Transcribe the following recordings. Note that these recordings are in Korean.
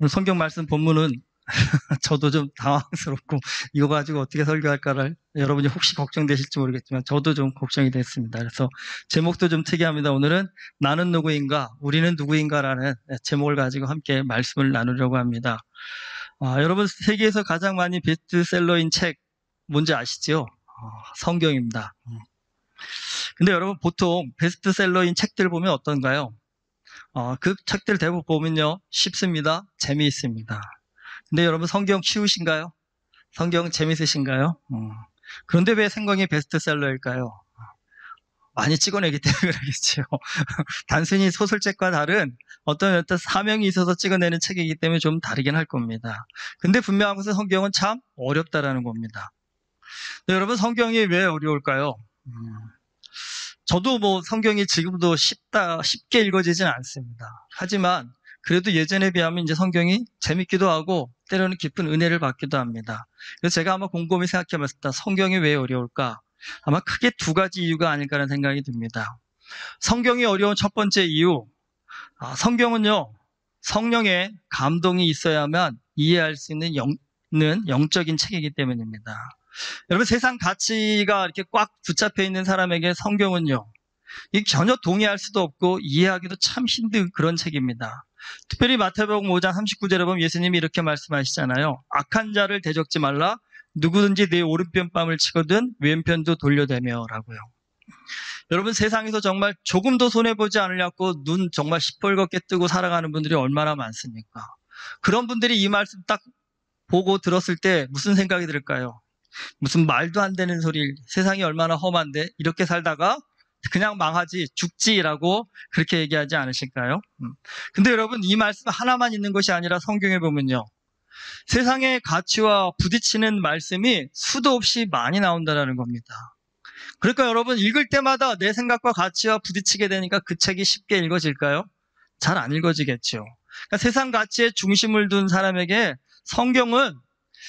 오늘 성경 말씀 본문은 저도 좀 당황스럽고 이거 가지고 어떻게 설교할까를 여러분이 혹시 걱정되실지 모르겠지만 저도 좀 걱정이 됐습니다. 그래서 제목도 좀 특이합니다. 오늘은 나는 누구인가, 우리는 누구인가라는 제목을 가지고 함께 말씀을 나누려고 합니다. 여러분 세계에서 가장 많이 베스트셀러인 책 뭔지 아시죠? 성경입니다. 근데 여러분 보통 베스트셀러인 책들 보면 어떤가요? 그 책들 대부분 보면요 쉽습니다. 재미있습니다. 근데 여러분 성경 쉬우신가요? 성경 재밌으신가요? 그런데 왜 성경이 베스트셀러일까요? 많이 찍어내기 때문에 그러겠죠. 단순히 소설책과 다른 어떤 사명이 있어서 찍어내는 책이기 때문에 좀 다르긴 할 겁니다. 근데 분명한 것은 성경은 참 어렵다라는 겁니다. 근데 여러분 성경이 왜 어려울까요? 저도 뭐 성경이 지금도 쉽게 읽어지진 않습니다. 하지만 그래도 예전에 비하면 이제 성경이 재밌기도 하고 때로는 깊은 은혜를 받기도 합니다. 그래서 제가 한번 곰곰이 생각해 봤습니다. 성경이 왜 어려울까? 아마 크게 두 가지 이유가 아닐까라는 생각이 듭니다. 성경이 어려운 첫 번째 이유, 성경은요 성령의 감동이 있어야만 이해할 수 있는 영적인 책이기 때문입니다. 여러분 세상 가치가 이렇게 꽉 붙잡혀 있는 사람에게 성경은요 전혀 동의할 수도 없고 이해하기도 참 힘든 그런 책입니다. 특별히 마태복음 5장 39절에 보면 예수님이 이렇게 말씀하시잖아요. 악한 자를 대적지 말라. 누구든지 내 오른편 뺨을 치거든 왼편도 돌려대며 라고요. 여러분 세상에서 정말 조금도 손해보지 않으려고 눈 정말 시뻘겋게 뜨고 살아가는 분들이 얼마나 많습니까? 그런 분들이 이 말씀 딱 보고 들었을 때 무슨 생각이 들까요? 무슨 말도 안 되는 소리, 세상이 얼마나 험한데 이렇게 살다가 그냥 망하지 죽지라고 그렇게 얘기하지 않으실까요? 근데 여러분 이 말씀 하나만 있는 것이 아니라 성경에 보면요 세상의 가치와 부딪히는 말씀이 수도 없이 많이 나온다는 겁니다. 그러니까 여러분 읽을 때마다 내 생각과 가치와 부딪히게 되니까 그 책이 쉽게 읽어질까요? 잘 안 읽어지겠죠. 그러니까 세상 가치에 중심을 둔 사람에게 성경은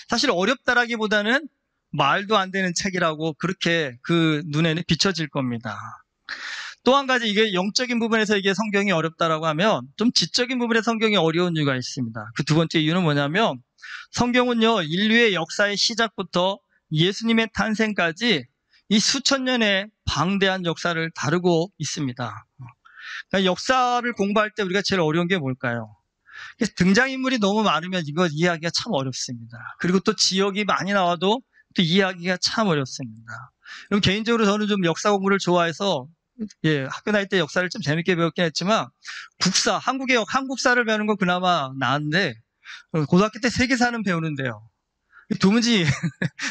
사실 어렵다라기보다는 말도 안 되는 책이라고 그렇게 그 눈에는 비춰질 겁니다. 또 한 가지 이게 영적인 부분에서 이게 성경이 어렵다라고 하면 좀 지적인 부분에 성경이 어려운 이유가 있습니다. 그 두 번째 이유는 뭐냐면 성경은요 인류의 역사의 시작부터 예수님의 탄생까지 이 수천 년의 방대한 역사를 다루고 있습니다. 그러니까 역사를 공부할 때 우리가 제일 어려운 게 뭘까요? 등장인물이 너무 많으면 이거 이해하기가 참 어렵습니다. 그리고 또 지역이 많이 나와도 또 이해하기가 참 어렵습니다. 그럼 개인적으로 저는 좀 역사 공부를 좋아해서 학교 다닐 때 역사를 좀 재밌게 배웠긴 했지만 한국사를 배우는 건 그나마 나은데 고등학교 때 세계사는 배우는데요. 도무지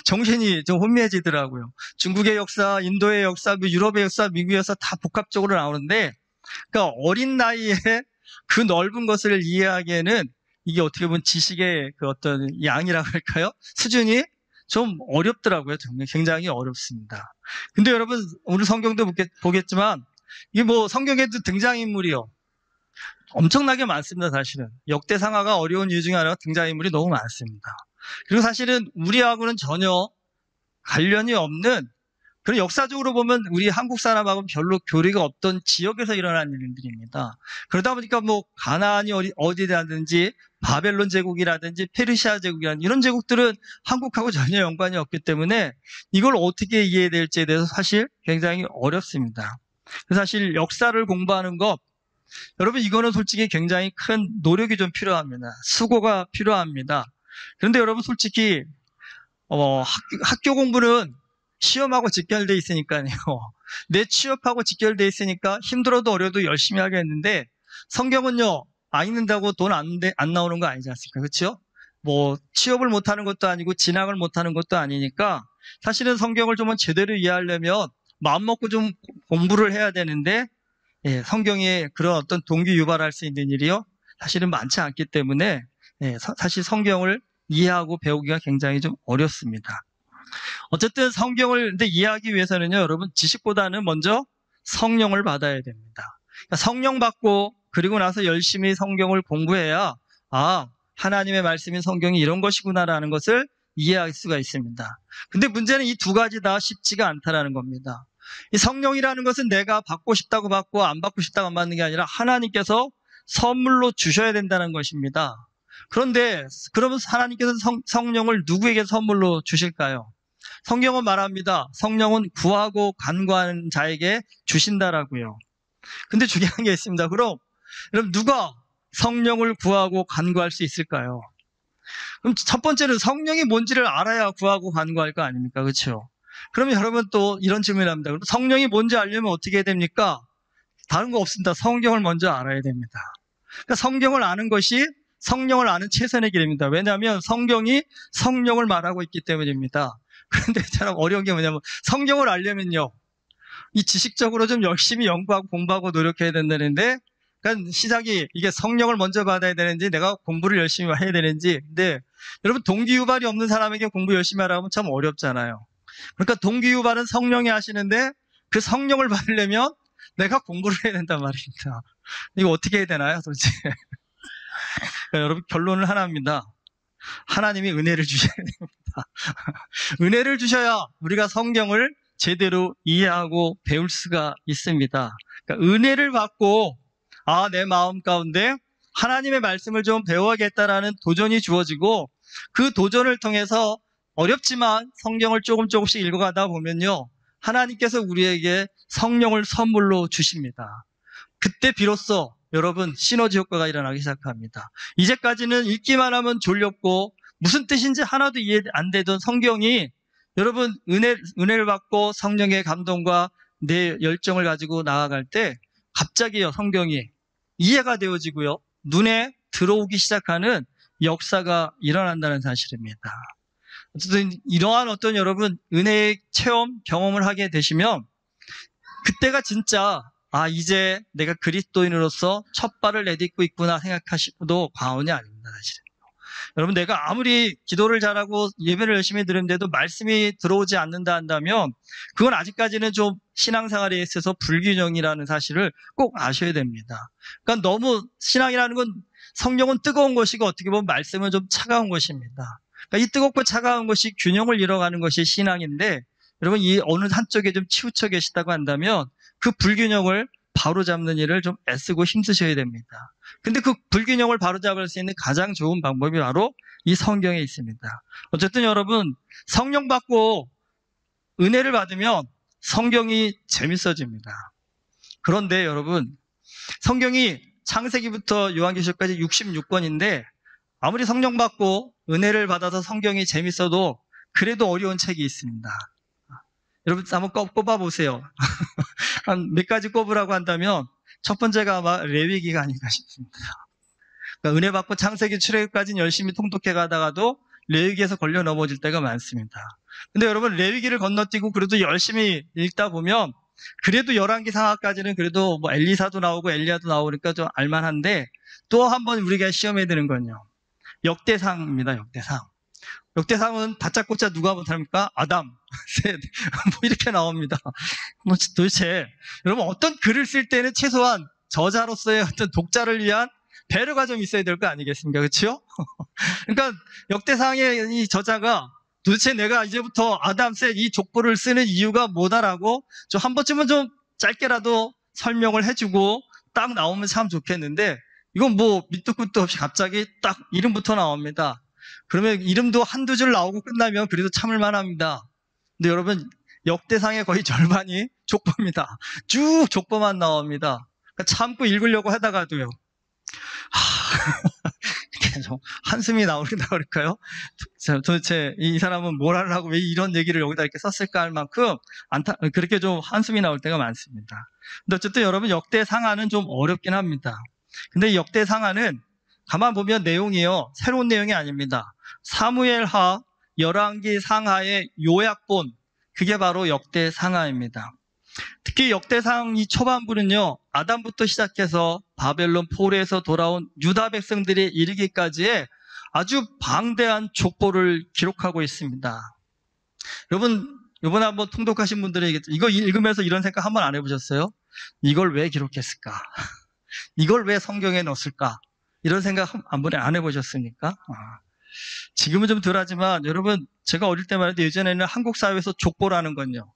정신이 좀 혼미해지더라고요. 중국의 역사, 인도의 역사, 유럽의 역사, 미국의 역사 다 복합적으로 나오는데 그러니까 어린 나이에 그 넓은 것을 이해하기에는 이게 어떻게 보면 지식의 그 어떤 양이라고 할까요? 수준이 좀 어렵더라고요. 굉장히 어렵습니다. 근데 여러분 오늘 성경도 보겠지만 이게 뭐 성경에도 등장인물이요 엄청나게 많습니다. 사실은 역대상하가 어려운 이유 중에 하나가 등장인물이 너무 많습니다. 그리고 사실은 우리하고는 전혀 관련이 없는 그런 역사적으로 보면 우리 한국 사람하고는 별로 교류가 없던 지역에서 일어난 일들입니다. 그러다 보니까 뭐 가나안이 어디라든지 바벨론 제국이라든지 페르시아 제국이라든지 이런 제국들은 한국하고 전혀 연관이 없기 때문에 이걸 어떻게 이해해야 될지에 대해서 사실 굉장히 어렵습니다. 사실 역사를 공부하는 것 여러분 이거는 솔직히 굉장히 큰 노력이 좀 필요합니다. 수고가 필요합니다. 그런데 여러분 솔직히 학교 공부는 시험하고 직결돼 있으니까요. 내 취업하고 직결돼 있으니까 힘들어도 어려도 열심히 하겠는데 성경은요. 안 읽는다고 돈 안 나오는 거 아니지 않습니까? 그렇죠? 뭐 취업을 못하는 것도 아니고 진학을 못하는 것도 아니니까 사실은 성경을 좀 제대로 이해하려면 마음먹고 좀 공부를 해야 되는데 성경에 그런 어떤 동기 유발할 수 있는 일이요. 사실은 많지 않기 때문에 사실 성경을 이해하고 배우기가 굉장히 좀 어렵습니다. 어쨌든 성경을 근데 이해하기 위해서는요, 여러분 지식보다는 먼저 성령을 받아야 됩니다. 그러니까 성령 받고 그리고 나서 열심히 성경을 공부해야 하나님의 말씀인 성경이 이런 것이구나라는 것을 이해할 수가 있습니다. 근데 문제는 이 두 가지 다 쉽지가 않다라는 겁니다. 이 성령이라는 것은 내가 받고 싶다고 받고 안 받고 싶다고 안 받는 게 아니라 하나님께서 선물로 주셔야 된다는 것입니다. 그런데 그러면 하나님께서 성령을 누구에게 선물로 주실까요? 성경은 말합니다. 성령은 구하고 간구하는 자에게 주신다라고요. 근데 중요한 게 있습니다. 그럼 누가 성령을 구하고 간구할 수 있을까요? 그럼 첫 번째는 성령이 뭔지를 알아야 구하고 간구할 거 아닙니까? 그렇죠? 그러면 여러분 또 이런 질문을 합니다. 그럼 성령이 뭔지 알려면 어떻게 해야 됩니까? 다른 거 없습니다. 성경을 먼저 알아야 됩니다. 그러니까 성경을 아는 것이 성령을 아는 최선의 길입니다. 왜냐하면 성경이 성령을 말하고 있기 때문입니다. 그런데 참 어려운 게 뭐냐면 성경을 알려면요, 이 지식적으로 좀 열심히 연구하고 공부하고 노력해야 된다는데, 그러니까 시작이 이게 성령을 먼저 받아야 되는지 내가 공부를 열심히 해야 되는지. 근데 여러분, 동기유발이 없는 사람에게 공부 열심히 하라고 하면 참 어렵잖아요. 그러니까 동기유발은 성령이 하시는데 그 성령을 받으려면 내가 공부를 해야 된단 말입니다. 이거 어떻게 해야 되나요, 도대체? 그러니까 여러분, 결론은 하나입니다. 하나님이 은혜를 주셔야 됩니다. 은혜를 주셔야 우리가 성경을 제대로 이해하고 배울 수가 있습니다. 그러니까 은혜를 받고 내 마음 가운데 하나님의 말씀을 좀 배워야겠다라는 도전이 주어지고, 그 도전을 통해서 어렵지만 성경을 조금씩 읽어가다 보면요, 하나님께서 우리에게 성령을 선물로 주십니다. 그때 비로소 여러분, 시너지 효과가 일어나기 시작합니다. 이제까지는 읽기만 하면 졸렸고 무슨 뜻인지 하나도 이해 안 되던 성경이 여러분, 은혜를 받고 성령의 감동과 내 열정을 가지고 나아갈 때 갑자기요, 성경이 이해가 되어지고요, 눈에 들어오기 시작하는 역사가 일어난다는 사실입니다. 어쨌든 이러한 어떤 여러분 은혜의 체험, 경험을 하게 되시면 그때가 진짜 이제 내가 그리스도인으로서 첫 발을 내딛고 있구나 생각하시고도 과언이 아닙니다, 사실은. 여러분, 내가 아무리 기도를 잘하고 예배를 열심히 드리는데도 말씀이 들어오지 않는다 한다면 그건 아직까지는 좀 신앙생활에 있어서 불균형이라는 사실을 꼭 아셔야 됩니다. 그러니까 너무 신앙이라는 건 성령은 뜨거운 것이고 어떻게 보면 말씀은 좀 차가운 것입니다. 그러니까 이 뜨겁고 차가운 것이 균형을 이뤄가는 것이 신앙인데, 여러분, 이 어느 한쪽에 좀 치우쳐 계시다고 한다면 그 불균형을 바로잡는 일을 좀 애쓰고 힘쓰셔야 됩니다. 근데 그 불균형을 바로잡을 수 있는 가장 좋은 방법이 바로 이 성경에 있습니다. 어쨌든 여러분, 성령 받고 은혜를 받으면 성경이 재밌어집니다. 그런데 여러분, 성경이 창세기부터 요한계시록까지 66권인데 아무리 성령 받고 은혜를 받아서 성경이 재밌어도 그래도 어려운 책이 있습니다. 여러분, 한번 꼽아보세요. 한 몇 가지 꼽으라고 한다면 첫 번째가 아마 레위기가 아닌가 싶습니다. 그러니까 은혜 받고 창세기 출애굽까지는 열심히 통독해 가다가도 레위기에서 걸려 넘어질 때가 많습니다. 근데 여러분, 레위기를 건너뛰고 그래도 열심히 읽다 보면 그래도 열왕기 상하까지는 그래도 뭐 엘리사도 나오고 엘리야도 나오니까 좀 알만한데, 또 한 번 우리가 시험해야 되는 건요, 역대상입니다. 역대상은 다짜고짜 누가 못합니까? 아담, 셋, 뭐 이렇게 나옵니다. 뭐 도대체 여러분, 어떤 글을 쓸 때는 최소한 저자로서의 어떤 독자를 위한 배려가 좀 있어야 될 거 아니겠습니까? 그렇죠? 그러니까 역대상의 이 저자가 도대체 내가 이제부터 아담, 셋 이 족보를 쓰는 이유가 뭐다라고 좀 한 번쯤은 좀 짧게라도 설명을 해주고 딱 나오면 참 좋겠는데, 이건 뭐 밑도 끝도 없이 갑자기 딱 이름부터 나옵니다. 그러면 이름도 한두 줄 나오고 끝나면 그래도 참을 만합니다. 근데 여러분, 역대상의 거의 절반이 족보입니다. 쭉 족보만 나옵니다. 그러니까 참고 읽으려고 하다가도요, 이렇게 좀 한숨이 나오긴다 그럴까요? 도대체 이 사람은 뭘 하려고 왜 이런 얘기를 여기다 이렇게 썼을까 할 만큼 그렇게 좀 한숨이 나올 때가 많습니다. 근데 어쨌든 여러분, 역대상하는 좀 어렵긴 합니다. 근데 이 역대상하는 가만 보면 내용이요, 새로운 내용이 아닙니다. 사무엘하, 열왕기 상하의 요약본, 그게 바로 역대상하입니다. 특히 역대상 이 초반부는요, 아담부터 시작해서 바벨론 포로에서 돌아온 유다 백성들이 이르기까지의 아주 방대한 족보를 기록하고 있습니다. 여러분, 이번에 한번 통독하신 분들이 이거 읽으면서 이런 생각 한번 안 해보셨어요? 이걸 왜 기록했을까? 이걸 왜 성경에 넣었을까? 이런 생각 한 번에 안 해보셨습니까? 지금은 좀 덜하지만 여러분, 제가 어릴 때만 해도 예전에는 한국 사회에서 족보라는 건요,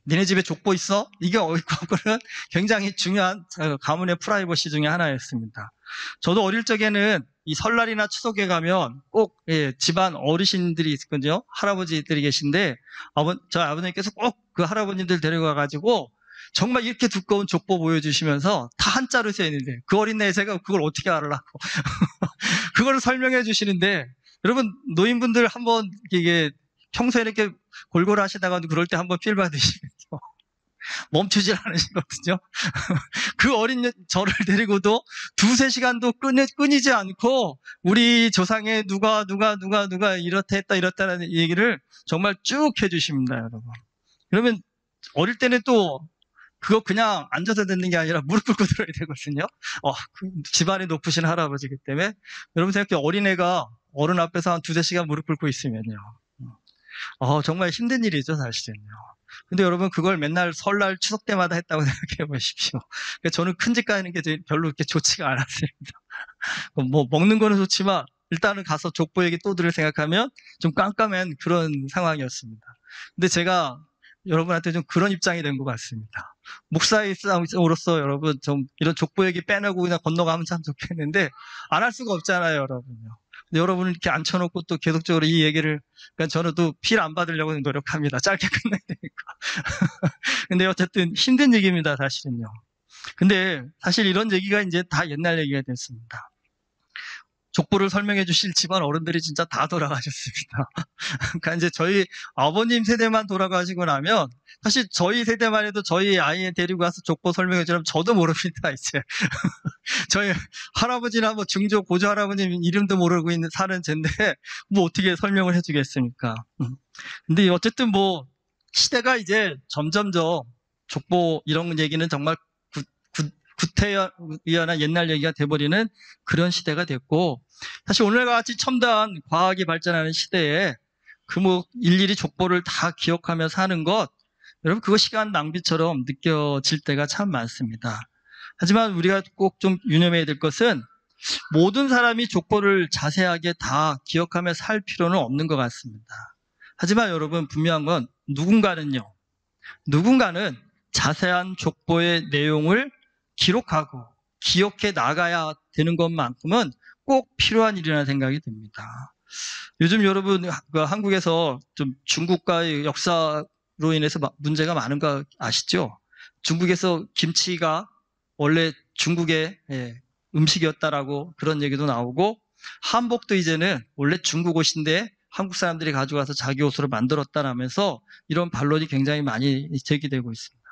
니네 집에 족보 있어? 이게 그거는 굉장히 중요한 가문의 프라이버시 중에 하나였습니다. 저도 어릴 적에는 이 설날이나 추석에 가면 꼭 집안 어르신들이 있거든요. 할아버지들이 계신데 저희 아버님께서 꼭 그 할아버님들 데려가가지고 정말 이렇게 두꺼운 족보 보여주시면서 다 한자로 써 있는데 그 어린 나이에 제가 그걸 어떻게 알으려고 그걸 설명해 주시는데 여러분 노인분들 한번 이게 평소에 이렇게 골골 하시다가 그럴 때 한번 필 받으시면서 멈추질 않으시거든요. 그 어린 저를 데리고도 두세 시간도 끊이지 않고 우리 조상의 누가 이렇다 했다 이렇다는 얘기를 정말 쭉 해주십니다, 여러분. 그러면 어릴 때는 또 그거 그냥 앉아서 듣는 게 아니라 무릎 꿇고 들어야 되거든요. 집안이 높으신 할아버지이기 때문에 여러분 생각해 어린애가 어른 앞에서 한 두세 시간 무릎 꿇고 있으면요. 정말 힘든 일이죠, 사실은요. 근데 여러분 그걸 맨날 설날 추석 때마다 했다고 생각해 보십시오. 저는 큰 집 가는 게 별로 그렇게 좋지가 않았습니다. 뭐 먹는 거는 좋지만 일단은 가서 족보 얘기 또 들을 생각하면 좀 깜깜한 그런 상황이었습니다. 근데 제가 여러분한테 좀 그런 입장이 된 것 같습니다. 목사의 입장으로서 여러분 좀 이런 족보 얘기 빼내고 그냥 건너가면 참 좋겠는데 안 할 수가 없잖아요, 여러분요. 근데 여러분을 이렇게 앉혀놓고 또 계속적으로 이 얘기를, 그러니까 저는 또 필 안 받으려고 노력합니다. 짧게 끝내야 되니까. 근데 어쨌든 힘든 얘기입니다, 사실은요. 근데 사실 이런 얘기가 이제 다 옛날 얘기가 됐습니다. 족보를 설명해 주실 집안 어른들이 진짜 다 돌아가셨습니다. 그러니까 이제 저희 아버님 세대만 돌아가시고 나면 사실 저희 세대만 해도 저희 아이 데리고 가서 족보 설명해 주려면 저도 모릅니다, 이제. 저희 할아버지나 뭐 증조 고조 할아버님 이름도 모르고 사는 젠데 뭐 어떻게 설명을 해주겠습니까? 근데 어쨌든 뭐 시대가 점점점 족보 이런 얘기는 정말 구태연한 옛날 얘기가 돼버리는 그런 시대가 됐고, 사실 오늘과 같이 첨단 과학이 발전하는 시대에 뭐 일일이 족보를 다 기억하며 사는 것, 여러분 그거 시간 낭비처럼 느껴질 때가 참 많습니다. 하지만 우리가 꼭 좀 유념해야 될 것은 모든 사람이 족보를 자세하게 다 기억하며 살 필요는 없는 것 같습니다. 하지만 여러분 분명한 건 누군가는 자세한 족보의 내용을 기록하고 기억해 나가야 되는 것만큼은 꼭 필요한 일이라는 생각이 듭니다. 요즘 여러분 한국에서 좀 중국과의 역사로 인해서 문제가 많은 거 아시죠? 중국에서 김치가 원래 중국의 음식이었다라고 그런 얘기도 나오고, 한복도 이제는 원래 중국 옷인데 한국 사람들이 가져가서 자기 옷으로 만들었다라면서 이런 반론이 굉장히 많이 제기되고 있습니다.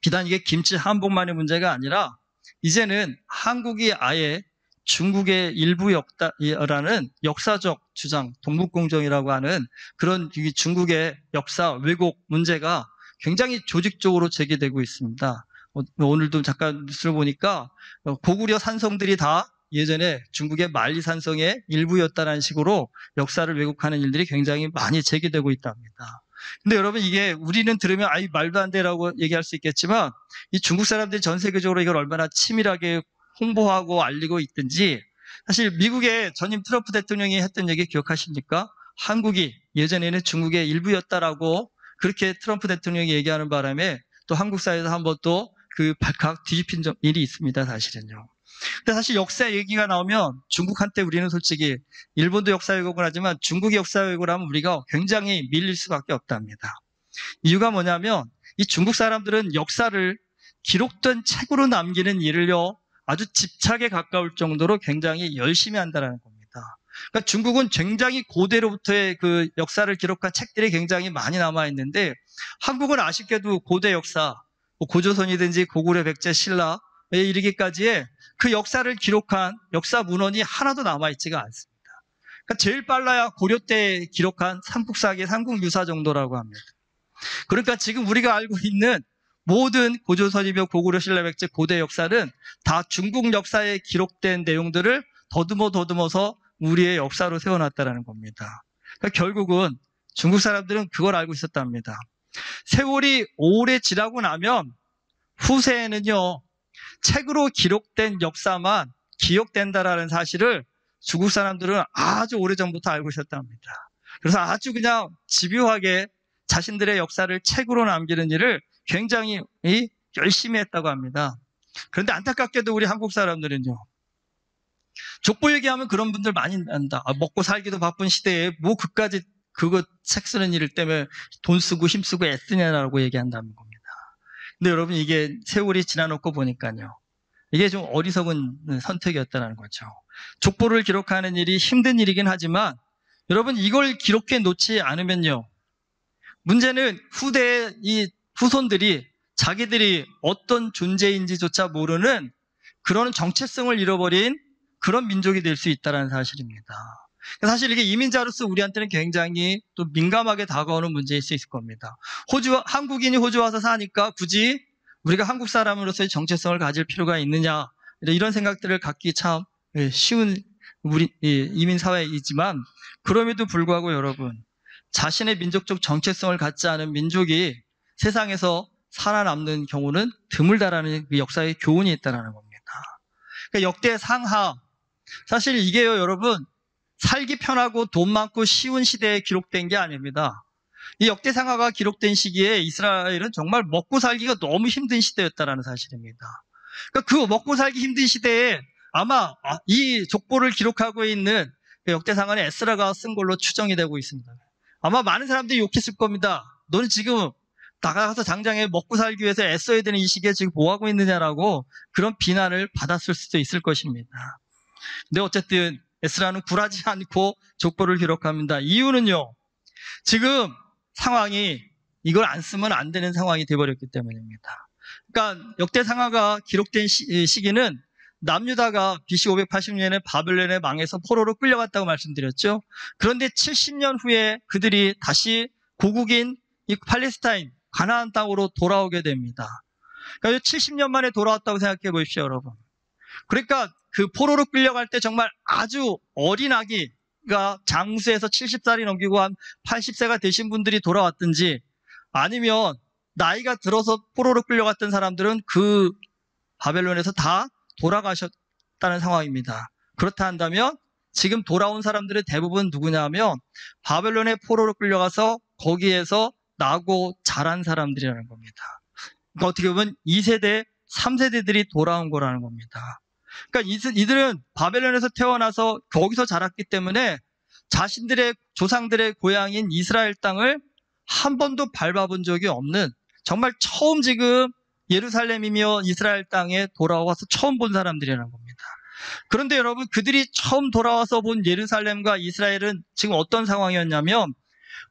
비단 이게 김치 한복만의 문제가 아니라 이제는 한국이 아예 중국의 일부였다라는 역사적 주장, 동북공정이라고 하는 그런 중국의 역사 왜곡 문제가 굉장히 조직적으로 제기되고 있습니다. 오늘도 잠깐 뉴스를 보니까 고구려 산성들이 다 예전에 중국의 만리산성의 일부였다는 식으로 역사를 왜곡하는 일들이 굉장히 많이 제기되고 있답니다. 근데 여러분 이게 우리는 들으면 말도 안 돼라고 얘기할 수 있겠지만 이 중국 사람들이 전 세계적으로 이걸 얼마나 치밀하게 홍보하고 알리고 있든지, 사실 미국의 전임 트럼프 대통령이 했던 얘기 기억하십니까? 한국이 예전에는 중국의 일부였다라고 그렇게 트럼프 대통령이 얘기하는 바람에 또 한국 사회에서 한번 또 그 발칵 뒤집힌 일이 있습니다, 사실은요. 근데 사실 역사 얘기가 나오면 중국한테 우리는 솔직히 일본도 역사 왜곡을 하지만 중국의 역사 왜곡을 하면 우리가 굉장히 밀릴 수밖에 없답니다. 이유가 뭐냐면 이 중국 사람들은 역사를 기록된 책으로 남기는 일을요 아주 집착에 가까울 정도로 굉장히 열심히 한다는 겁니다. 그러니까 중국은 굉장히 고대로부터의 그 역사를 기록한 책들이 굉장히 많이 남아 있는데, 한국은 아쉽게도 고대 역사, 고조선이든지 고구려, 백제, 신라에 이르기까지의 그 역사를 기록한 역사 문헌이 하나도 남아있지가 않습니다. 그러니까 제일 빨라야 고려 때 기록한 삼국사기, 삼국유사 정도라고 합니다. 그러니까 지금 우리가 알고 있는 모든 고조선이며 고구려, 신라, 백제 고대 역사는 다 중국 역사에 기록된 내용들을 더듬어서 우리의 역사로 세워놨다는 겁니다. 그러니까 결국은 중국 사람들은 그걸 알고 있었답니다. 세월이 오래 지나고 나면 후세에는요 책으로 기록된 역사만 기억된다라는 사실을 중국 사람들은 아주 오래전부터 알고 있었답니다. 그래서 아주 그냥 집요하게 자신들의 역사를 책으로 남기는 일을 굉장히 열심히 했다고 합니다. 그런데 안타깝게도 우리 한국 사람들은요, 족보 얘기하면 그런 분들 많이 난다. 먹고 살기도 바쁜 시대에 뭐 그까지 그거 책 쓰는 일 때문에 돈 쓰고 힘 쓰고 애쓰냐라고 얘기한다는 겁니다. 근데 여러분, 이게 세월이 지나놓고 보니까요, 이게 좀 어리석은 선택이었다는 거죠. 족보를 기록하는 일이 힘든 일이긴 하지만 여러분, 이걸 기록해 놓지 않으면요, 문제는 후대의 이 후손들이 자기들이 어떤 존재인지조차 모르는 그런 정체성을 잃어버린 그런 민족이 될 수 있다는 사실입니다. 사실 이게 이민자로서 우리한테는 굉장히 또 민감하게 다가오는 문제일 수 있을 겁니다. 한국인이 호주 와서 사니까 굳이 우리가 한국 사람으로서의 정체성을 가질 필요가 있느냐, 이런 생각들을 갖기 참 쉬운 우리 이민 사회이지만, 그럼에도 불구하고 여러분, 자신의 민족적 정체성을 갖지 않은 민족이 세상에서 살아남는 경우는 드물다라는 그 역사의 교훈이 있다는 겁니다. 그러니까 역대 상하, 사실 이게요 여러분, 살기 편하고 돈 많고 쉬운 시대에 기록된 게 아닙니다. 이 역대 상하가 기록된 시기에 이스라엘은 정말 먹고 살기가 너무 힘든 시대였다는 사실입니다. 그러니까 그 먹고 살기 힘든 시대에 아마 이 족보를 기록하고 있는 역대 상하는 에스라가 쓴 걸로 추정이 되고 있습니다. 아마 많은 사람들이 욕했을 겁니다. 너는 지금 나가서 당장에 먹고 살기 위해서 애써야 되는 이 시기에 지금 뭐 하고 있느냐라고 그런 비난을 받았을 수도 있을 것입니다. 근데 어쨌든 에스라는 굴하지 않고 족보를 기록합니다. 이유는요, 지금 상황이 이걸 안 쓰면 안 되는 상황이 되어버렸기 때문입니다. 그러니까 역대 상하가 기록된 시기는 남유다가 BC 580년에 바벨론에 망해서 포로로 끌려갔다고 말씀드렸죠. 그런데 70년 후에 그들이 다시 고국인 이 팔레스타인 가나안 땅으로 돌아오게 됩니다. 그러니까 70년 만에 돌아왔다고 생각해 보십시오, 여러분. 그러니까 그 포로로 끌려갈 때 정말 아주 어린 아기가 장수에서 70살이 넘기고 한 80세가 되신 분들이 돌아왔든지, 아니면 나이가 들어서 포로로 끌려갔던 사람들은 그 바벨론에서 다 돌아가셨다는 상황입니다. 그렇다 한다면 지금 돌아온 사람들의 대부분 누구냐면 바벨론의 포로로 끌려가서 거기에서 나고 자란 사람들이라는 겁니다. 그러니까 어떻게 보면 2세대, 3세대들이 돌아온 거라는 겁니다. 그러니까 이들은 바벨론에서 태어나서 거기서 자랐기 때문에 자신들의 조상들의 고향인 이스라엘 땅을 한 번도 밟아본 적이 없는, 정말 처음 지금 예루살렘이며 이스라엘 땅에 돌아와서 처음 본 사람들이라는 겁니다. 그런데 여러분, 그들이 처음 돌아와서 본 예루살렘과 이스라엘은 지금 어떤 상황이었냐면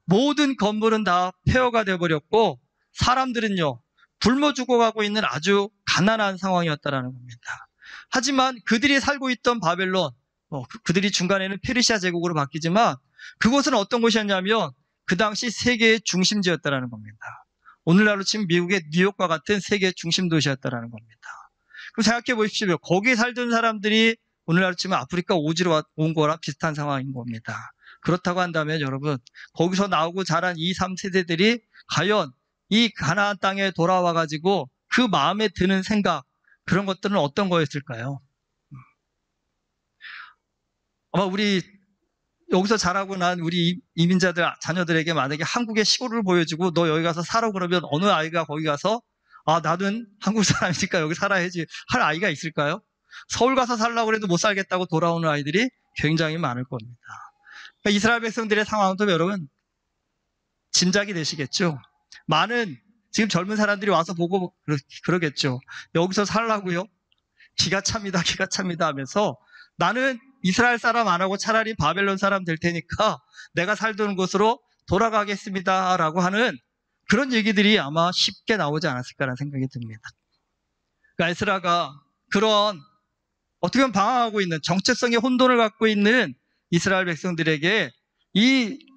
모든 건물은 다 폐허가 되어버렸고 사람들은요 굶어 죽어가고 있는 아주 가난한 상황이었다는 겁니다. 하지만 그들이 살고 있던 바벨론, 그들이 중간에는 페르시아 제국으로 바뀌지만 그곳은 어떤 곳이었냐면 그 당시 세계의 중심지였다는 겁니다. 오늘날로 치면 미국의 뉴욕과 같은 세계의 중심 도시였다는 겁니다. 그럼 생각해 보십시오. 거기에 살던 사람들이 오늘날로 치면 아프리카 오지로 온 거랑 비슷한 상황인 겁니다. 그렇다고 한다면 여러분, 거기서 나오고 자란 2, 3세대들이 과연 이 가나안 땅에 돌아와 가지고 그 마음에 드는 생각, 그런 것들은 어떤 거였을까요? 아마 우리 여기서 자라고 난 우리 이민자들 자녀들에게 만약에 한국의 시골을 보여주고 너 여기 가서 살아 그러면 어느 아이가 거기 가서 나는 한국 사람이니까 여기 살아야지 할 아이가 있을까요? 서울 가서 살라고 해도 못 살겠다고 돌아오는 아이들이 굉장히 많을 겁니다. 그러니까 이스라엘 백성들의 상황도 여러분 짐작이 되시겠죠? 많은 지금 젊은 사람들이 와서 보고 그러겠죠. 여기서 살라고요? 기가 찹니다, 기가 찹니다 하면서 나는 이스라엘 사람 안 하고 차라리 바벨론 사람 될 테니까 내가 살던 곳으로 돌아가겠습니다 라고 하는 그런 얘기들이 아마 쉽게 나오지 않았을까라는 생각이 듭니다. 그러니까 에스라가 그런 어떻게 보면 방황하고 있는 정체성의 혼돈을 갖고 있는 이스라엘 백성들에게 이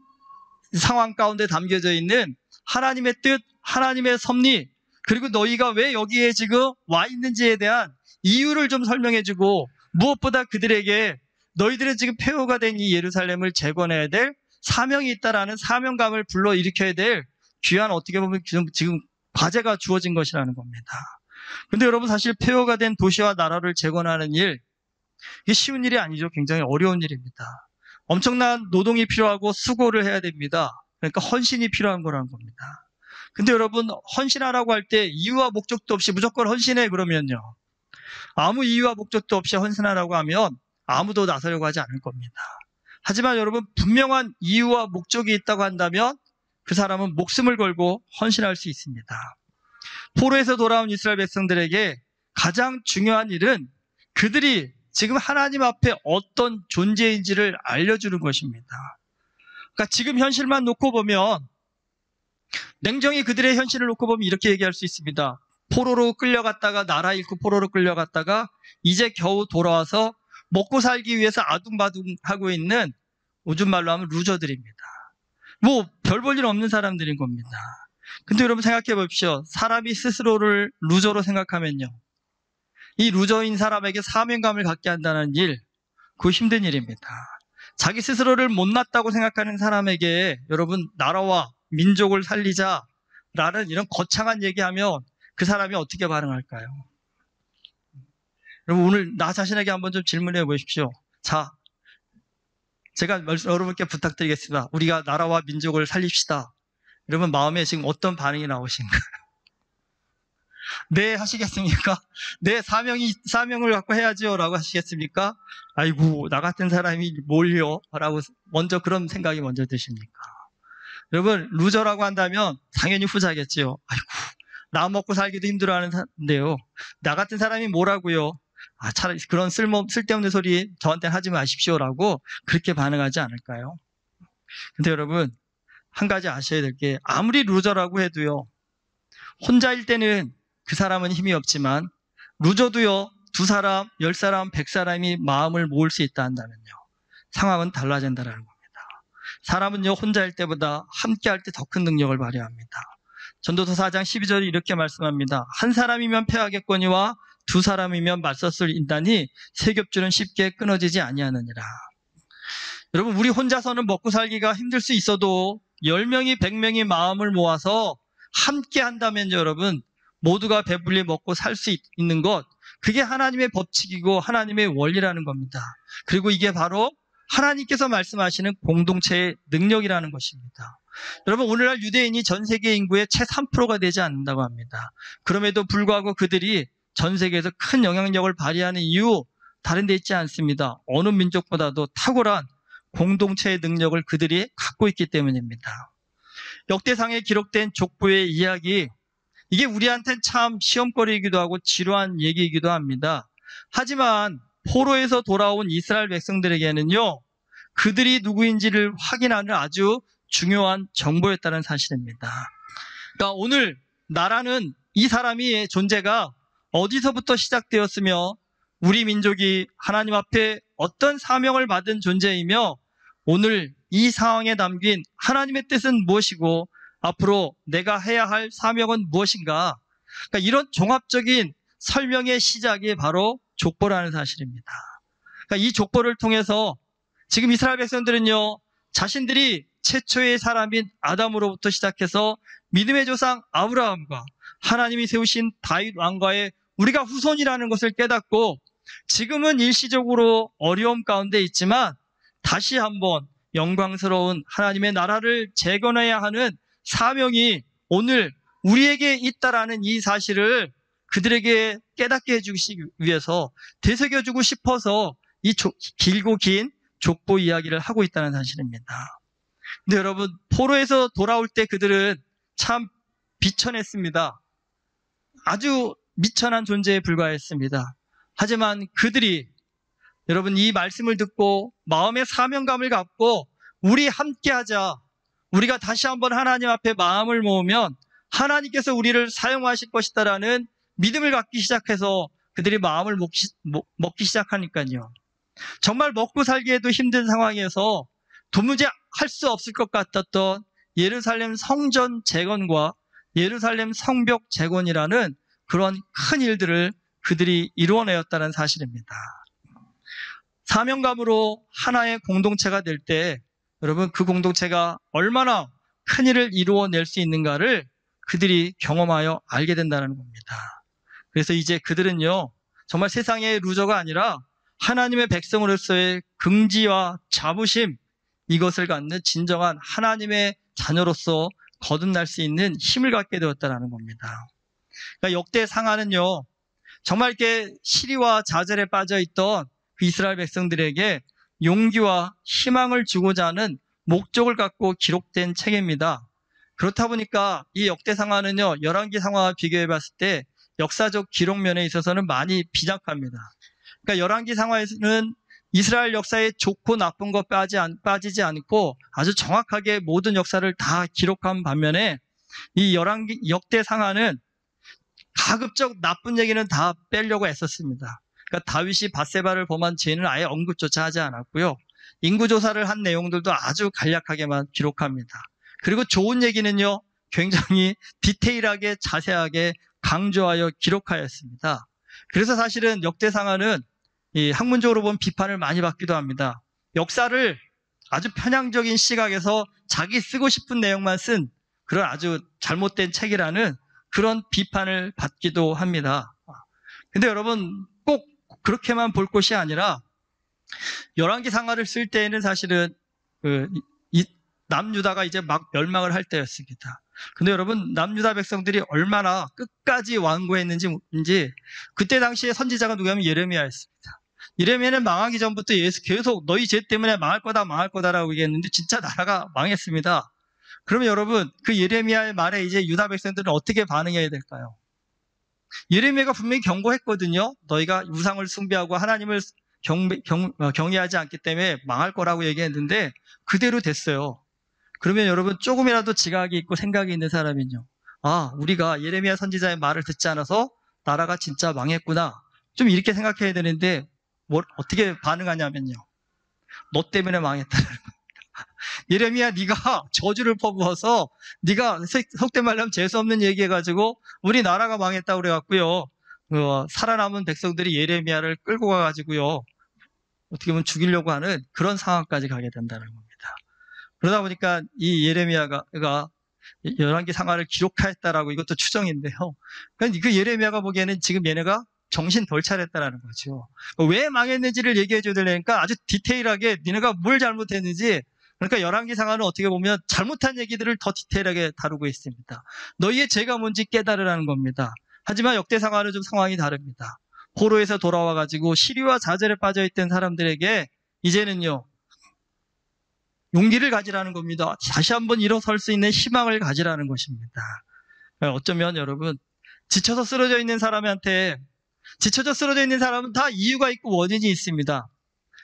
상황 가운데 담겨져 있는 하나님의 뜻, 하나님의 섭리, 그리고 너희가 왜 여기에 지금 와 있는지에 대한 이유를 좀 설명해주고, 무엇보다 그들에게 너희들은 지금 폐허가 된 이 예루살렘을 재건해야 될 사명이 있다라는 사명감을 불러일으켜야 될 귀한, 어떻게 보면 지금 과제가 주어진 것이라는 겁니다. 그런데 여러분, 사실 폐허가 된 도시와 나라를 재건하는 일, 이게 쉬운 일이 아니죠. 굉장히 어려운 일입니다. 엄청난 노동이 필요하고 수고를 해야 됩니다. 그러니까 헌신이 필요한 거라는 겁니다. 근데 여러분, 헌신하라고 할 때 이유와 목적도 없이 무조건 헌신해 그러면요, 아무 이유와 목적도 없이 헌신하라고 하면 아무도 나서려고 하지 않을 겁니다. 하지만 여러분, 분명한 이유와 목적이 있다고 한다면 그 사람은 목숨을 걸고 헌신할 수 있습니다. 포로에서 돌아온 이스라엘 백성들에게 가장 중요한 일은 그들이 지금 하나님 앞에 어떤 존재인지를 알려주는 것입니다. 그러니까 지금 현실만 놓고 보면, 냉정히 그들의 현실을 놓고 보면 이렇게 얘기할 수 있습니다. 포로로 끌려갔다가, 나라 잃고 포로로 끌려갔다가 이제 겨우 돌아와서 먹고 살기 위해서 아둥바둥하고 있는, 요즘 말로 하면 루저들입니다. 뭐 별 볼 일 없는 사람들인 겁니다. 근데 여러분 생각해 보십시오. 사람이 스스로를 루저로 생각하면요, 이 루저인 사람에게 사명감을 갖게 한다는 일, 그거 힘든 일입니다. 자기 스스로를 못났다고 생각하는 사람에게 여러분, 나라와 민족을 살리자라는 이런 거창한 얘기하면 그 사람이 어떻게 반응할까요? 여러분, 오늘 나 자신에게 한번 좀 질문해 보십시오. 자, 제가 여러분께 부탁드리겠습니다. 우리가 나라와 민족을 살립시다. 여러분 마음에 지금 어떤 반응이 나오신가요? 네 하시겠습니까? 네, 사명을 갖고 해야죠 라고 하시겠습니까? 아이고, 나 같은 사람이 뭘요? 라고 먼저 그런 생각이 먼저 드십니까? 여러분, 루저라고 한다면 당연히 후자겠지요. 아이고, 나 먹고 살기도 힘들어하는데요, 나 같은 사람이 뭐라고요? 차라리 그런 쓸데없는 소리 저한테 하지 마십시오라고 그렇게 반응하지 않을까요? 근데 여러분, 한 가지 아셔야 될 게, 아무리 루저라고 해도요, 혼자일 때는 그 사람은 힘이 없지만 루저도요, 2사람, 10사람, 100사람이 마음을 모을 수 있다 한다면요, 상황은 달라진다는 겁니다. 사람은요, 혼자일 때보다 함께할 때 더 큰 능력을 발휘합니다. 전도서 4장 12절이 이렇게 말씀합니다. 한 사람이면 패하겠거니와 2사람이면 맞섰을 인다니 세겹줄은 쉽게 끊어지지 아니하느니라. 여러분, 우리 혼자서는 먹고 살기가 힘들 수 있어도 10명이 100명이 마음을 모아서 함께 한다면 여러분, 모두가 배불리 먹고 살 수 있는 것, 그게 하나님의 법칙이고 하나님의 원리라는 겁니다. 그리고 이게 바로 하나님께서 말씀하시는 공동체의 능력이라는 것입니다. 여러분, 오늘날 유대인이 전 세계 인구의 채 3%가 되지 않는다고 합니다. 그럼에도 불구하고 그들이 전 세계에서 큰 영향력을 발휘하는 이유, 다른 데 있지 않습니다. 어느 민족보다도 탁월한 공동체의 능력을 그들이 갖고 있기 때문입니다. 역대상에 기록된 족보의 이야기, 이게 우리한테는 참 시험거리이기도 하고 지루한 얘기이기도 합니다. 하지만 포로에서 돌아온 이스라엘 백성들에게는요, 그들이 누구인지를 확인하는 아주 중요한 정보였다는 사실입니다. 그러니까 오늘 나라는 이 사람의 존재가 어디서부터 시작되었으며 우리 민족이 하나님 앞에 어떤 사명을 받은 존재이며 오늘 이 상황에 담긴 하나님의 뜻은 무엇이고 앞으로 내가 해야 할 사명은 무엇인가, 그러니까 이런 종합적인 설명의 시작이 바로 족보라는 사실입니다. 그러니까 이 족보를 통해서 지금 이스라엘 백성들은요, 자신들이 최초의 사람인 아담으로부터 시작해서 믿음의 조상 아브라함과 하나님이 세우신 다윗 왕과의 우리가 후손이라는 것을 깨닫고 지금은 일시적으로 어려움 가운데 있지만 다시 한번 영광스러운 하나님의 나라를 재건해야 하는 사명이 오늘 우리에게 있다라는 이 사실을 그들에게 깨닫게 해주시기 위해서 되새겨주고 싶어서 이 길고 긴 족보 이야기를 하고 있다는 사실입니다. 근데 여러분, 포로에서 돌아올 때 그들은 참 비천했습니다. 아주 미천한 존재에 불과했습니다. 하지만 그들이 여러분, 이 말씀을 듣고 마음의 사명감을 갖고 우리 함께하자, 우리가 다시 한번 하나님 앞에 마음을 모으면 하나님께서 우리를 사용하실 것이다라는 믿음을 갖기 시작해서 그들이 마음을 먹기 시작하니까요, 정말 먹고 살기에도 힘든 상황에서 도무지 할 수 없을 것 같았던 예루살렘 성전 재건과 예루살렘 성벽 재건이라는 그런 큰 일들을 그들이 이루어내었다는 사실입니다. 사명감으로 하나의 공동체가 될 때 여러분, 그 공동체가 얼마나 큰 일을 이루어낼 수 있는가를 그들이 경험하여 알게 된다는 겁니다. 그래서 이제 그들은요, 정말 세상의 루저가 아니라 하나님의 백성으로서의 긍지와 자부심, 이것을 갖는 진정한 하나님의 자녀로서 거듭날 수 있는 힘을 갖게 되었다는 겁니다. 그러니까 역대 상하는요, 정말 이렇게 시리와 좌절에 빠져있던 그 이스라엘 백성들에게 용기와 희망을 주고자 하는 목적을 갖고 기록된 책입니다. 그렇다 보니까 이 역대 상하는요, 열왕기 상하와 비교해 봤을 때 역사적 기록 면에 있어서는 많이 빈약합니다. 그러니까 열왕기 상하에서는 이스라엘 역사의 좋고 나쁜 것 빠지지 않고 아주 정확하게 모든 역사를 다 기록한 반면에 이 열왕기 역대 상하는 가급적 나쁜 얘기는 다 빼려고 애썼습니다. 그러니까 다윗이 밧세바를 범한 죄는 아예 언급조차 하지 않았고요. 인구조사를 한 내용들도 아주 간략하게만 기록합니다. 그리고 좋은 얘기는요, 굉장히 디테일하게 자세하게 강조하여 기록하였습니다. 그래서 사실은 역대상하는 이 학문적으로 보면 비판을 많이 받기도 합니다. 역사를 아주 편향적인 시각에서 자기 쓰고 싶은 내용만 쓴 그런 아주 잘못된 책이라는 그런 비판을 받기도 합니다. 근데 여러분 꼭 그렇게만 볼 것이 아니라 열왕기 상하를 쓸 때에는 사실은 남유다가 이제 막 멸망을 할 때였습니다. 근데 여러분 남유다 백성들이 얼마나 끝까지 완고했는지 그때 당시에 선지자가 누구냐면 예레미야였습니다. 예레미야는 망하기 전부터 계속 너희 죄 때문에 망할 거다라고 얘기했는데 진짜 나라가 망했습니다. 그러면 여러분 그 예레미야의 말에 이제 유다 백성들은 어떻게 반응해야 될까요? 예레미야가 분명히 경고했거든요. 너희가 우상을 숭배하고 하나님을 경외하지 않기 때문에 망할 거라고 얘기했는데 그대로 됐어요. 그러면 여러분 조금이라도 지각이 있고 생각이 있는 사람은요, 아, 우리가 예레미야 선지자의 말을 듣지 않아서 나라가 진짜 망했구나, 좀 이렇게 생각해야 되는데 어떻게 반응하냐면요, 너 때문에 망했다는 겁니다. 예레미야, 네가 저주를 퍼부어서 네가 속된 말로 하면 재수없는 얘기해가지고 우리 나라가 망했다고 그래갖고요, 살아남은 백성들이 예레미야를 끌고 가가지고요, 어떻게 보면 죽이려고 하는 그런 상황까지 가게 된다는 겁니다. 그러다 보니까 이 예레미야가 열왕기 상하를 기록하였다라고, 이것도 추정인데요. 그러니까 그 예레미야가 보기에는 지금 얘네가 정신 덜 차렸다라는 거죠. 왜 망했는지를 얘기해 줘야 되니까 아주 디테일하게 니네가 뭘 잘못했는지, 그러니까 열왕기 상하는 어떻게 보면 잘못한 얘기들을 더 디테일하게 다루고 있습니다. 너희의 죄가 뭔지 깨달으라는 겁니다. 하지만 역대 상하는 좀 상황이 다릅니다. 포로에서 돌아와가지고 시리와 좌절에 빠져있던 사람들에게 이제는요, 용기를 가지라는 겁니다. 다시 한번 일어설 수 있는 희망을 가지라는 것입니다. 어쩌면 여러분, 지쳐서 쓰러져 있는 사람은 다 이유가 있고 원인이 있습니다.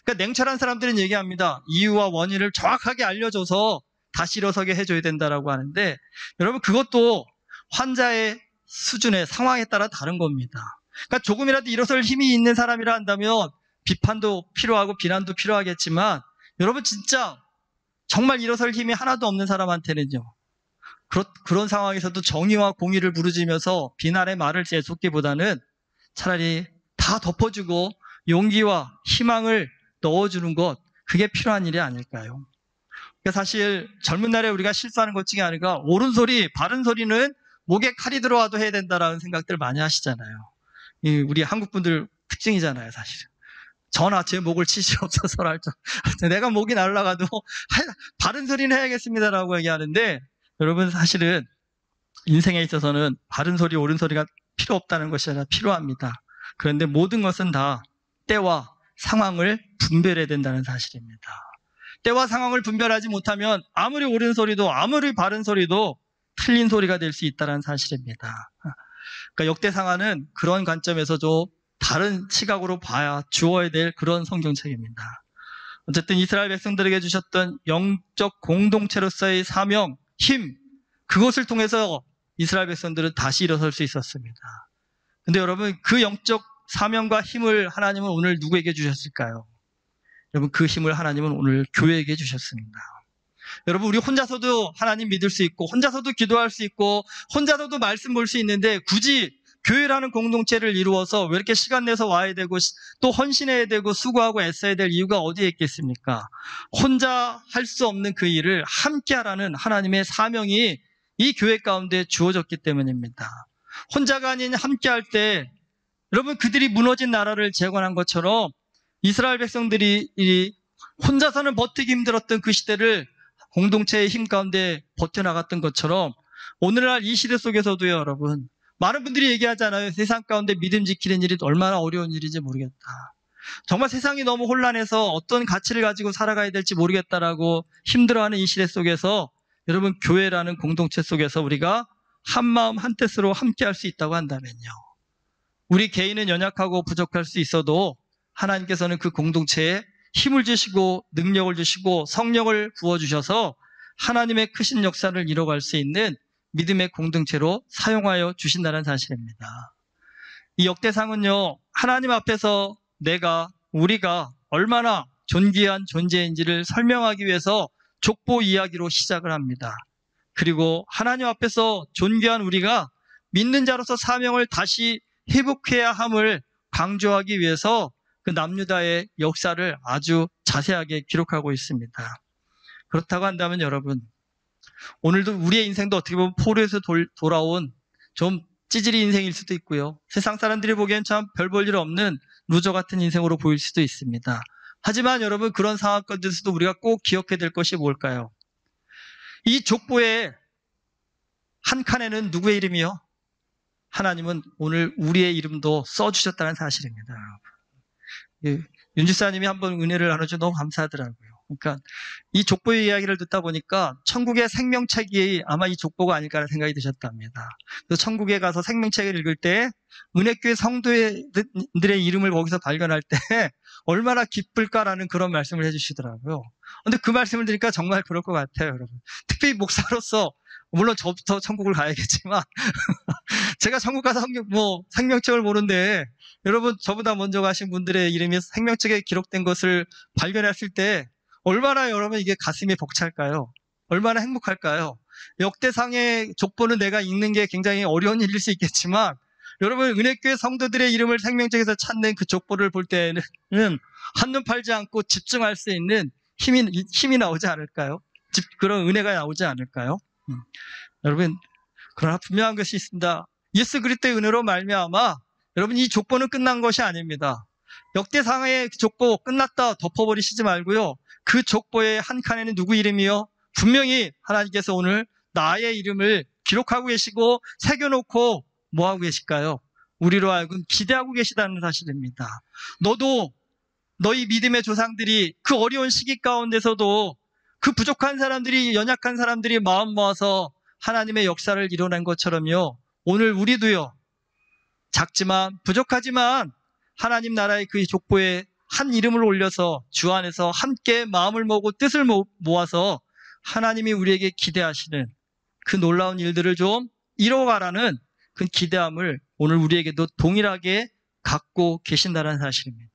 그러니까 냉철한 사람들은 얘기합니다. 이유와 원인을 정확하게 알려줘서 다시 일어서게 해줘야 된다라고 하는데, 여러분 그것도 환자의 수준의 상황에 따라 다른 겁니다. 그러니까 조금이라도 일어설 힘이 있는 사람이라 한다면 비판도 필요하고 비난도 필요하겠지만, 여러분 진짜 정말 일어설 힘이 하나도 없는 사람한테는요, 그런 상황에서도 정의와 공의를 부르짖으면서 비난의 말을 재쏟기보다는 차라리 다 덮어주고 용기와 희망을 넣어주는 것, 그게 필요한 일이 아닐까요? 그러니까 사실 젊은 날에 우리가 실수하는 것 중에 하나가 옳은 소리, 바른 소리는 목에 칼이 들어와도 해야 된다라는 생각들 많이 하시잖아요. 우리 한국 분들 특징이잖아요, 사실은. 전하 제 목을 치시옵소서라 할 정. 내가 목이 날아가도 바른 소리는 해야겠습니다라고 얘기하는데, 여러분 사실은 인생에 있어서는 바른 소리, 옳은 소리가 필요 없다는 것이 아니라 필요합니다. 그런데 모든 것은 다 때와 상황을 분별해야 된다는 사실입니다. 때와 상황을 분별하지 못하면 아무리 옳은 소리도 아무리 바른 소리도 틀린 소리가 될 수 있다는 사실입니다. 그러니까 역대 상하는 그런 관점에서도 다른 시각으로 봐야 주어야 될 그런 성경책입니다. 어쨌든 이스라엘 백성들에게 주셨던 영적 공동체로서의 사명, 힘, 그것을 통해서 이스라엘 백성들은 다시 일어설 수 있었습니다. 근데 여러분 그 영적 사명과 힘을 하나님은 오늘 누구에게 주셨을까요? 여러분 그 힘을 하나님은 오늘 교회에게 주셨습니다. 여러분 우리 혼자서도 하나님 믿을 수 있고 혼자서도 기도할 수 있고 혼자서도 말씀 볼 수 있는데 굳이 교회라는 공동체를 이루어서 왜 이렇게 시간 내서 와야 되고 또 헌신해야 되고 수고하고 애써야 될 이유가 어디에 있겠습니까? 혼자 할 수 없는 그 일을 함께 하라는 하나님의 사명이 이 교회 가운데 주어졌기 때문입니다. 혼자가 아닌 함께 할 때 여러분 그들이 무너진 나라를 재건한 것처럼 이스라엘 백성들이 혼자서는 버티기 힘들었던 그 시대를 공동체의 힘 가운데 버텨나갔던 것처럼 오늘날 이 시대 속에서도요, 여러분. 많은 분들이 얘기하잖아요. 세상 가운데 믿음 지키는 일이 얼마나 어려운 일인지 모르겠다. 정말 세상이 너무 혼란해서 어떤 가치를 가지고 살아가야 될지 모르겠다라고 힘들어하는 이 시대 속에서 여러분, 교회라는 공동체 속에서 우리가 한 마음 한 뜻으로 함께 할 수 있다고 한다면요. 우리 개인은 연약하고 부족할 수 있어도 하나님께서는 그 공동체에 힘을 주시고 능력을 주시고 성령을 부어주셔서 하나님의 크신 역사를 이뤄갈 수 있는 믿음의 공동체로 사용하여 주신다는 사실입니다. 이 역대상은요, 하나님 앞에서 우리가 얼마나 존귀한 존재인지를 설명하기 위해서 족보 이야기로 시작을 합니다. 그리고 하나님 앞에서 존귀한 우리가 믿는 자로서 사명을 다시 회복해야 함을 강조하기 위해서 그 남유다의 역사를 아주 자세하게 기록하고 있습니다. 그렇다고 한다면 여러분, 오늘도 우리의 인생도 어떻게 보면 포로에서 돌아온 좀 찌질이 인생일 수도 있고요. 세상 사람들이 보기엔 참 별 볼 일 없는 루저 같은 인생으로 보일 수도 있습니다. 하지만 여러분, 그런 상황 가운데서도 우리가 꼭 기억해야 될 것이 뭘까요? 이 족보의 한 칸에는 누구의 이름이요? 하나님은 오늘 우리의 이름도 써주셨다는 사실입니다. 윤 집사님이 한번 은혜를 나눠주셔서 너무 감사하더라고요. 그러니까 이 족보의 이야기를 듣다 보니까 천국의 생명책이 아마 이 족보가 아닐까라는 생각이 드셨답니다. 그래서 천국에 가서 생명책을 읽을 때 은혜교회 성도들의 이름을 거기서 발견할 때 얼마나 기쁠까라는 그런 말씀을 해주시더라고요. 근데 그 말씀을 들으니까 정말 그럴 것 같아요, 여러분. 특히 목사로서 물론 저부터 천국을 가야겠지만 제가 천국 가서 생명책을 보는데 여러분, 저보다 먼저 가신 분들의 이름이 생명책에 기록된 것을 발견했을 때 얼마나 여러분 이게 가슴이 벅찰까요? 얼마나 행복할까요? 역대상의 족보는 내가 읽는 게 굉장히 어려운 일일 수 있겠지만 여러분, 은혜교회 성도들의 이름을 생명책에서 찾는 그 족보를 볼 때는 한눈 팔지 않고 집중할 수 있는 힘이 나오지 않을까요? 그런 은혜가 나오지 않을까요? 여러분, 그러나 분명한 것이 있습니다. 예수 그리스도의 은혜로 말미암아 여러분, 이 족보는 끝난 것이 아닙니다. 역대상의 족보 끝났다 덮어버리시지 말고요. 그 족보의 한 칸에는 누구 이름이요? 분명히 하나님께서 오늘 나의 이름을 기록하고 계시고 새겨놓고 뭐하고 계실까요? 우리로 하여금 기대하고 계시다는 사실입니다. 너도 너희 믿음의 조상들이 그 어려운 시기 가운데서도 그 부족한 사람들이, 연약한 사람들이 마음 모아서 하나님의 역사를 이뤄낸 것처럼요, 오늘 우리도요, 작지만 부족하지만 하나님 나라의 그 족보에 한 이름을 올려서 주 안에서 함께 마음을 모으고 뜻을 모아서 하나님이 우리에게 기대하시는 그 놀라운 일들을 좀 이뤄가라는 그 기대함을 오늘 우리에게도 동일하게 갖고 계신다는 사실입니다.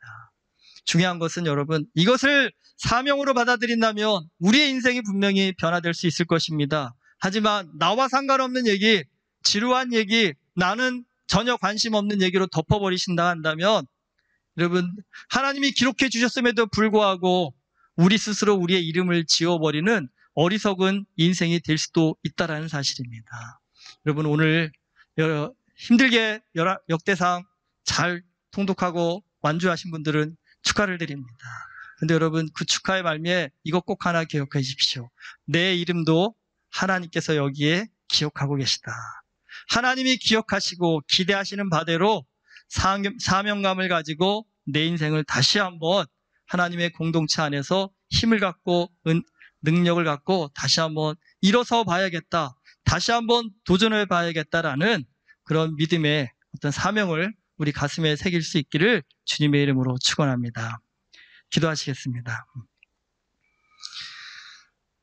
중요한 것은 여러분, 이것을 사명으로 받아들인다면 우리의 인생이 분명히 변화될 수 있을 것입니다. 하지만 나와 상관없는 얘기, 지루한 얘기, 나는 전혀 관심 없는 얘기로 덮어버리신다 한다면 여러분, 하나님이 기록해 주셨음에도 불구하고 우리 스스로 우리의 이름을 지워버리는 어리석은 인생이 될 수도 있다는 사실입니다. 여러분, 오늘 힘들게 역대상 잘 통독하고 완주하신 분들은 축하를 드립니다. 근데 여러분, 그 축하의 말미에 이것 꼭 하나 기억해 주십시오. 내 이름도 하나님께서 여기에 기억하고 계시다. 하나님이 기억하시고 기대하시는 바대로 사명감을 가지고 내 인생을 다시 한번 하나님의 공동체 안에서 힘을 갖고 능력을 갖고 다시 한번 일어서 봐야겠다. 다시 한번 도전해 봐야겠다라는 그런 믿음의 어떤 사명을 우리 가슴에 새길 수 있기를 주님의 이름으로 축원합니다. 기도하시겠습니다.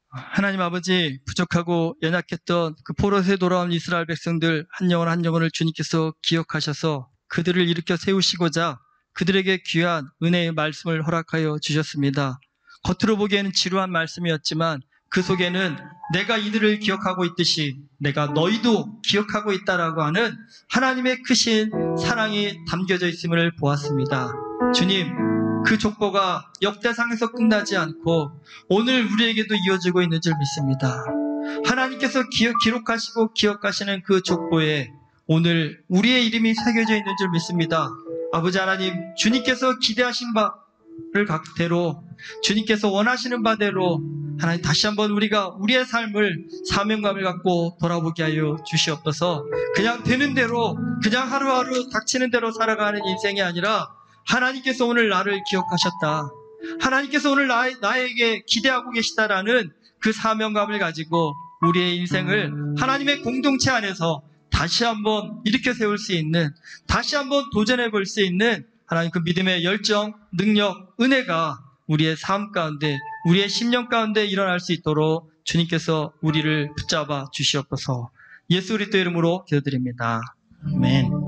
하나님 아버지, 부족하고 연약했던 그 포로에서 돌아온 이스라엘 백성들 한 영혼 한 영혼을 주님께서 기억하셔서 그들을 일으켜 세우시고자 그들에게 귀한 은혜의 말씀을 허락하여 주셨습니다. 겉으로 보기에는 지루한 말씀이었지만 그 속에는 내가 이들을 기억하고 있듯이 내가 너희도 기억하고 있다라고 하는 하나님의 크신 사랑이 담겨져 있음을 보았습니다. 주님, 그 족보가 역대상에서 끝나지 않고 오늘 우리에게도 이어지고 있는 줄 믿습니다. 하나님께서 기록하시고 기억하시는 그 족보에 오늘 우리의 이름이 새겨져 있는 줄 믿습니다. 아버지 하나님, 주님께서 기대하신 바 각대로 주님께서 원하시는 바대로 하나님 다시 한번 우리가 우리의 삶을 사명감을 갖고 돌아보게 하여 주시옵소서. 그냥 되는 대로 그냥 하루하루 닥치는 대로 살아가는 인생이 아니라 하나님께서 오늘 나를 기억하셨다. 하나님께서 오늘 나에게 기대하고 계시다라는 그 사명감을 가지고 우리의 인생을 하나님의 공동체 안에서 다시 한번 일으켜 세울 수 있는, 다시 한번 도전해 볼 수 있는 하나님 그 믿음의 열정, 능력, 은혜가 우리의 삶 가운데, 우리의 심령 가운데 일어날 수 있도록 주님께서 우리를 붙잡아 주시옵소서. 예수 그리스도 이름으로 기도드립니다. 아멘.